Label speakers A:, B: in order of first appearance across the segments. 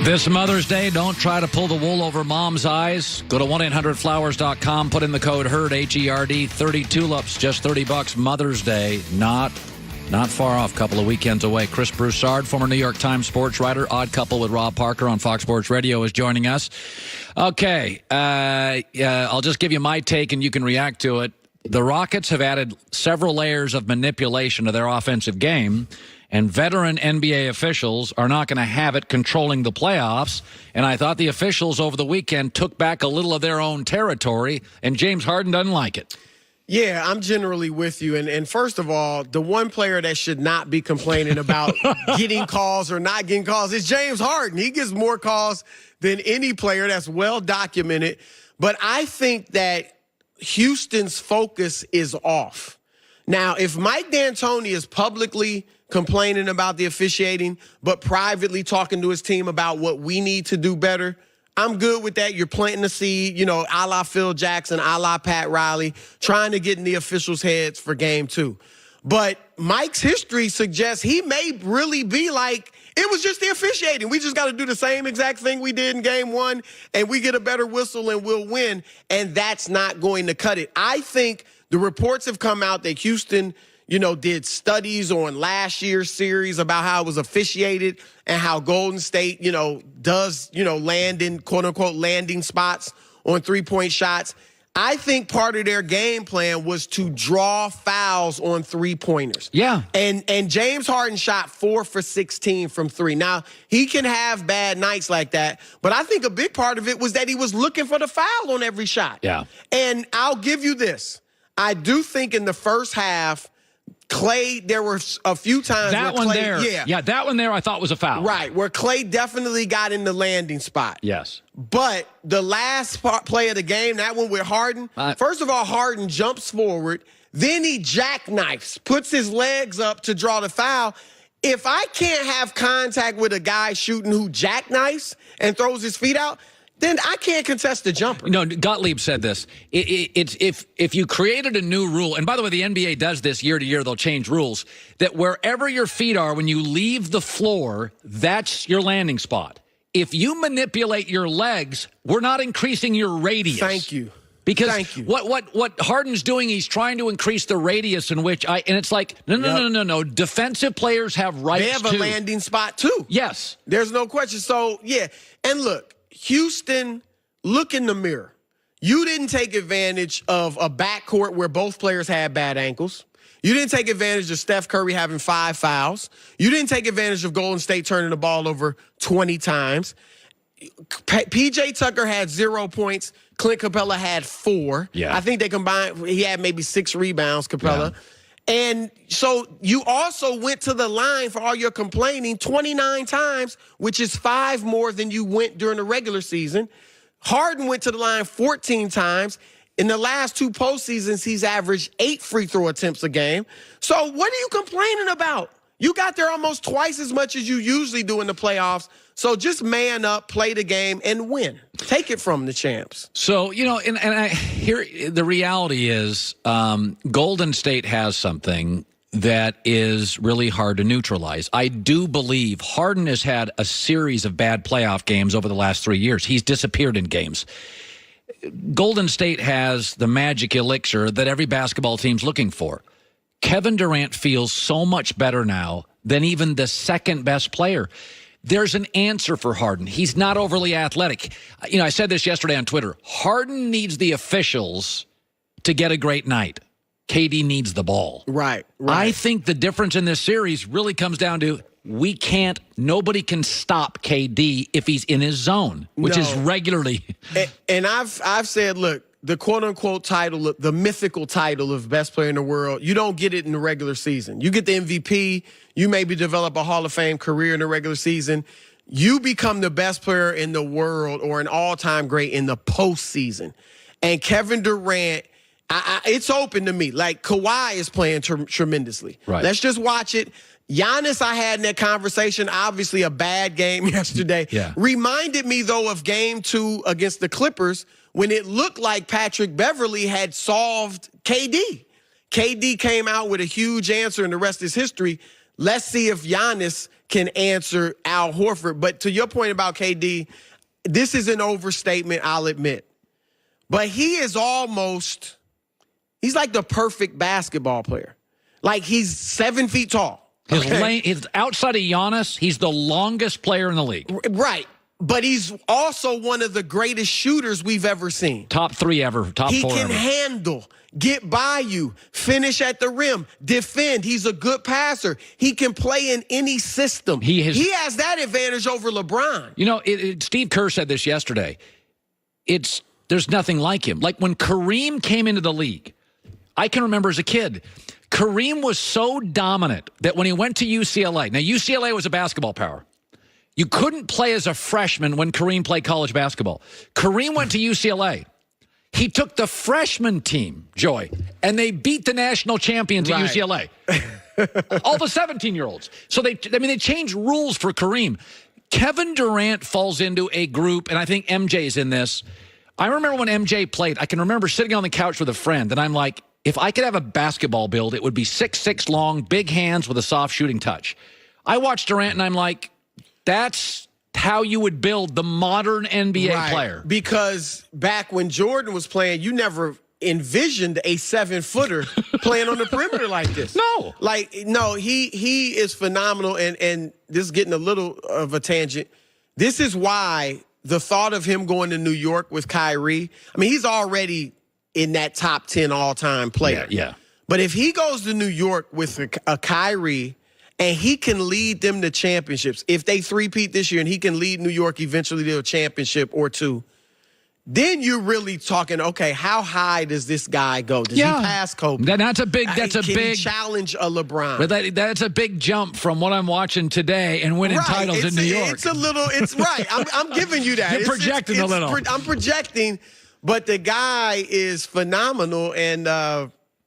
A: This Mother's Day, don't try to pull the wool over mom's eyes. Go to 1-800-Flowers.com, put in the code HERD, H-E-R-D, 30 tulips, just $30 Mother's Day. Not far off, couple of weekends away. Chris Broussard, former New York Times sports writer, Odd Couple with Rob Parker on Fox Sports Radio, is joining us. Okay, I'll just give you my take and you can react to it. The Rockets have added several layers of manipulation to their offensive game, and veteran NBA officials are not going to have it controlling the playoffs. And I thought the officials over the weekend took back a little of their own territory, and James Harden doesn't like it.
B: Yeah, I'm generally with you. And first of all, the one player that should not be complaining about getting calls or not getting calls is James Harden. He gets more calls than any player. That's well documented. But I think that Houston's focus is off. Now, if Mike D'Antoni is publicly complaining about the officiating, but privately talking to his team about what we need to do better, I'm good with that. You're planting the seed, you know, a la Phil Jackson, a la Pat Riley, trying to get in the officials' heads for game 2. But Mike's history suggests he may really be like, it was just the officiating. We just got to do the same exact thing we did in game 1, and we get a better whistle and we'll win. And that's not going to cut it. I think the reports have come out that Houston, you know, did studies on last year's series about how it was officiated and how Golden State, you know, does, you know, land in quote-unquote landing spots on three-point shots. I think part of their game plan was to draw fouls on three-pointers. Yeah. And James Harden shot 4 for 16 from 3. Now, he can have bad nights like that, but I think a big part of it was that he was looking for the foul on every shot. Yeah. And I'll give you this. I do think in the first half, Clay, there were a few times
A: that
B: where
A: one
B: Clay,
A: there, yeah, that one there I thought was a foul.
B: Right, where Clay definitely got in the landing spot.
A: Yes.
B: But the last play of the game, that one with Harden, first of all, Harden jumps forward, then he jackknifes, puts his legs up to draw the foul. If I can't have contact with a guy shooting who jackknifes and throws his feet out, then I can't contest the jumper.
A: No, Gottlieb said this. It's if you created a new rule, and by the way, the NBA does this year to year, they'll change rules, that wherever your feet are when you leave the floor, that's your landing spot. If you manipulate your legs, we're not increasing your radius.
B: Thank you.
A: Because
B: Thank you.
A: what Harden's doing, he's trying to increase the radius in which and it's like, no. Defensive players have rights too.
B: They have a landing spot too.
A: Yes.
B: There's no question. So, yeah. And look, Houston, look in the mirror. You didn't take advantage of a backcourt where both players had bad ankles. You didn't take advantage of Steph Curry having 5 fouls. You didn't take advantage of Golden State turning the ball over 20 times. P.J. Tucker had 0 points. Clint Capella had 4. Yeah. I think they combined, he had maybe 6 rebounds, Capella. Yeah. And so you also went to the line for all your complaining 29 times, which is 5 more than you went during the regular season. Harden went to the line 14 times. In the last 2 postseasons, he's averaged 8 free throw attempts a game. So what are you complaining about? You got there almost twice as much as you usually do in the playoffs. So just man up, play the game, and win. Take it from the champs.
A: So, you know, and I hear the reality is Golden State has something that is really hard to neutralize. I do believe Harden has had a series of bad playoff games over the last 3 years. He's disappeared in games. Golden State has the magic elixir that every basketball team's looking for. Kevin Durant feels so much better now than even the second best player. There's an answer for Harden. He's not overly athletic. You know, I said this yesterday on Twitter. Harden needs the officials to get a great night. KD needs the ball.
B: Right.
A: I think the difference in this series really comes down to nobody can stop KD if he's in his zone, which is regularly.
B: And I've said, look, the quote-unquote title, the mythical title of best player in the world, you don't get it in the regular season. You get the MVP. You maybe develop a Hall of Fame career in the regular season. You become the best player in the world or an all-time great in the postseason. And Kevin Durant, it's open to me. Like, Kawhi is playing tremendously. Right. Let's just watch it. Giannis, I had in that conversation, obviously a bad game yesterday. Yeah. Reminded me, though, of game 2 against the Clippers when it looked like Patrick Beverley had solved KD. KD came out with a huge answer, and the rest is history. let's see if Giannis can answer Al Horford. But to your point about KD, this is an overstatement, I'll admit. But he's like the perfect basketball player. Like, he's 7 feet tall.
A: His outside of Giannis, he's the longest player in the league.
B: Right. But he's also one of the greatest shooters we've ever seen.
A: Top 3 ever, top 4
B: He can
A: ever.
B: handle, get by you, finish at the rim, defend. He's a good passer. He can play in any system. He has that advantage over LeBron.
A: You know, Steve Kerr said this yesterday. There's nothing like him. Like, when Kareem came into the league, I can remember as a kid, Kareem was so dominant that when he went to UCLA, now UCLA was a basketball power. You couldn't play as a freshman when Kareem played college basketball. Kareem went to UCLA. He took the freshman team, Joy, and they beat the national champions at UCLA. All the 17-year-olds. So they changed rules for Kareem. Kevin Durant falls into a group, and I think MJ's in this. I remember when MJ played, I can remember sitting on the couch with a friend, and I'm like, if I could have a basketball build, it would be 6'6" long, big hands with a soft shooting touch. I watched Durant, and I'm like, that's how you would build the modern NBA player.
B: Because back when Jordan was playing, you never envisioned a 7-footer playing on the perimeter like this.
A: No.
B: No, he is phenomenal, and this is getting a little of a tangent. This is why the thought of him going to New York with Kyrie, I mean, he's already in that top 10 all-time player.
A: Yeah.
B: But if he goes to New York with a Kyrie and he can lead them to championships, if they three-peat this year and he can lead New York eventually to a championship or two, then you're really talking, okay, how high does this guy go? Does he pass Kobe?
A: That's a big
B: Can he challenge a LeBron?
A: But that's a big jump from what I'm watching today and winning titles in New York.
B: It's right. I'm giving you that.
A: You're projecting a little.
B: I'm projecting, but the guy is phenomenal, and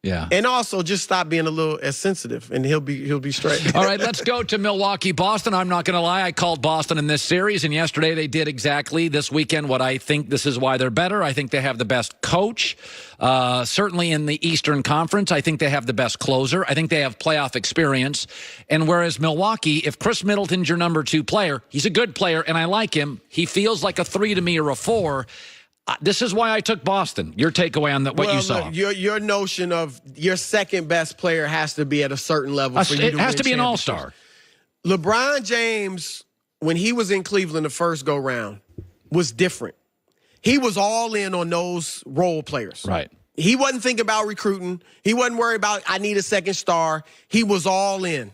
B: and also just stop being a little as sensitive, and he'll be straight.
A: All right, let's go to Milwaukee, Boston. I'm not going to lie, I called Boston in this series, and yesterday they did exactly this weekend what I think this is why they're better. I think they have the best coach, certainly in the Eastern Conference. I think they have the best closer. I think they have playoff experience. And whereas Milwaukee, if Chris Middleton's your number 2 player, he's a good player, and I like him. He feels like a 3 to me or a 4. This is why I took Boston. Your takeaway on what you saw.
B: Look, your notion of your second best player has to be at a certain level for you to win.
A: It has to be an all-star.
B: LeBron James, when he was in Cleveland the first go-round, was different. He was all in on those role players.
A: Right.
B: He wasn't thinking about recruiting. He wasn't worried about, I need a second star. He was all in.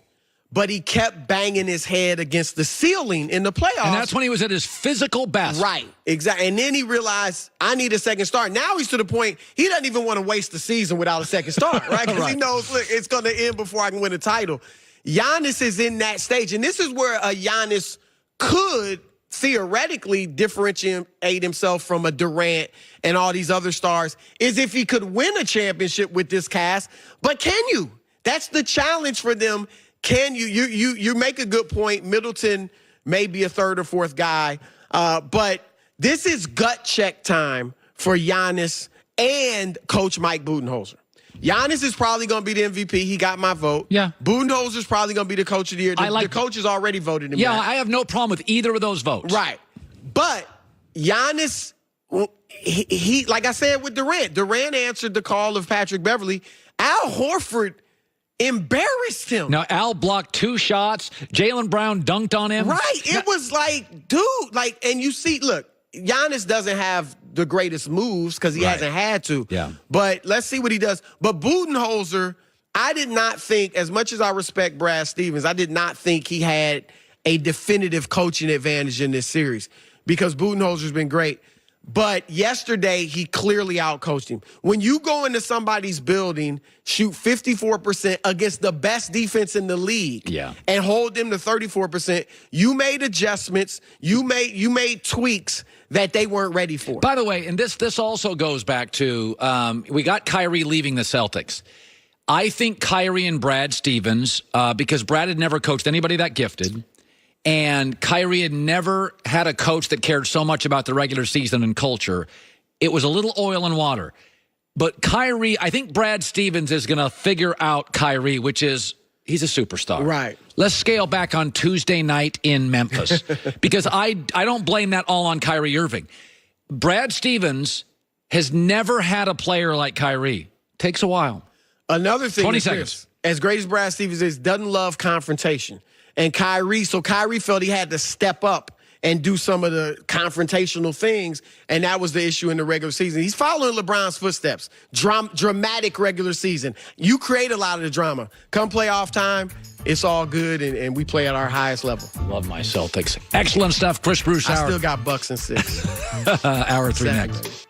B: But he kept banging his head against the ceiling in the playoffs.
A: And that's when he was at his physical best.
B: Right, exactly. And then he realized, I need a second star. Now he's to the point, he doesn't even want to waste the season without a second star, right? Because he knows, look, it's going to end before I can win a title. Giannis is in that stage. And this is where a Giannis could theoretically differentiate himself from a Durant and all these other stars, is if he could win a championship with this cast. But can you? That's the challenge for them. Can you? You make a good point. Middleton may be a 3rd or 4th guy, but this is gut check time for Giannis and Coach Mike Budenholzer. Giannis is probably going to be the MVP. He got my vote.
A: Yeah.
B: Budenholzer is probably going to be the coach of the year. The coach has already voted him.
A: Yeah, I have no problem with either of those votes.
B: Right. But Giannis, he like I said with Durant answered the call of Patrick Beverley. Al Horford embarrassed him.
A: Now, Al blocked 2 shots. Jaylen Brown dunked on him.
B: Right. It was like, dude, and you see, look, Giannis doesn't have the greatest moves because he hasn't had to.
A: Yeah.
B: But let's see what he does. But Budenholzer, I did not think, as much as I respect Brad Stevens, I did not think he had a definitive coaching advantage in this series because Budenholzer's been great. But yesterday, he clearly outcoached him. When you go into somebody's building, shoot 54% against the best defense in the league, and hold them to 34%, you made adjustments, you made tweaks that they weren't ready for.
A: By the way, and this also goes back to, we got Kyrie leaving the Celtics. I think Kyrie and Brad Stevens, because Brad had never coached anybody that gifted, and Kyrie had never had a coach that cared so much about the regular season and culture. It was a little oil and water. But Kyrie, I think Brad Stevens is going to figure out Kyrie, which is he's a superstar.
B: Right.
A: Let's scale back on Tuesday night in Memphis because I don't blame that all on Kyrie Irving. Brad Stevens has never had a player like Kyrie. Takes a while.
B: Another thing
A: 20
B: is
A: seconds.
B: this, as great as Brad Stevens is, doesn't love confrontation. And Kyrie felt he had to step up and do some of the confrontational things, and that was the issue in the regular season. He's following LeBron's footsteps. Dramatic regular season. You create a lot of the drama. Come playoff time, it's all good, and we play at our highest level.
A: Love my Celtics. Excellent stuff, Chris Broussard.
B: I still got Bucks and 6.
A: Hour 3
B: Saturday.
A: next.